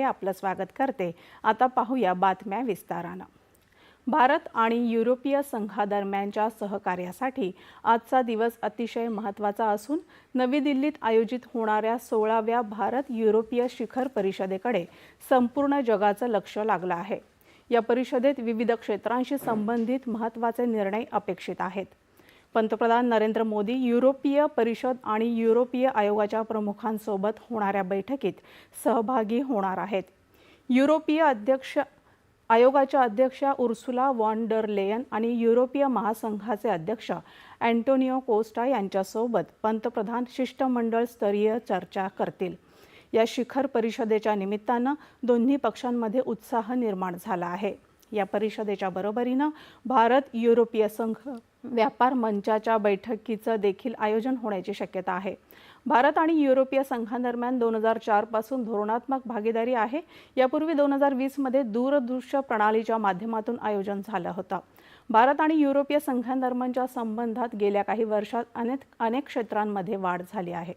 आपलं स्वागत करते। आता पाहूया बातम्या विस्तारानं। भारत आणि युरोपीय संघादरम्यानच्या सहकार्यासाठी आजचा दिवस अतिशय महत्त्वाचा असून नवी दिल्लीत आयोजित होणाऱ्या 16व्या भारत युरोपीय शिखर परिषदेकडे संपूर्ण जगाचं लक्ष लागलं आहे। या परिषदेत विविध क्षेत्रांशी संबंधित महत्त्वाचे निर्णय अपेक्षित आहेत। पंतप्रधान नरेंद्र मोदी युरोपीय परिषद आणि युरोपीय आयोगाच्या प्रमुखांसोबत होणाऱ्या बैठकीत सहभागी होणार आहेत। युरोपीय आयोगाच्या अध्यक्षा उर्सुला वॉन डर लेयन आणि युरोपीय महासंघाचे अध्यक्ष अँटोनियो कोस्टा यांच्यासोबत पंतप्रधान शिष्टमंडळ स्तरीय चर्चा करतील। या शिखर परिषदेच्या निमित्तानं दोन्ही पक्षांमध्ये उत्साह निर्माण झाला आहे। या परिषदेच्या बरोबरीनं भारत युरोपीय संघ व्यापार मंचाच्या बैठकीचं देखील आयोजन होण्याची शक्यता आहे। भारत आणि युरोपीय संघादरम्यान 2004 पासून धोरणात्मक भागीदारी आहे। यापूर्वी 2020 मध्ये दूरदृश्य प्रणालीच्या माध्यमातून आयोजन झालं होतं। भारत आणि युरोपीय संघादरम्यानच्या संबंधात गेल्या काही वर्षात अनेक क्षेत्रांमध्ये वाढ झाली आहे।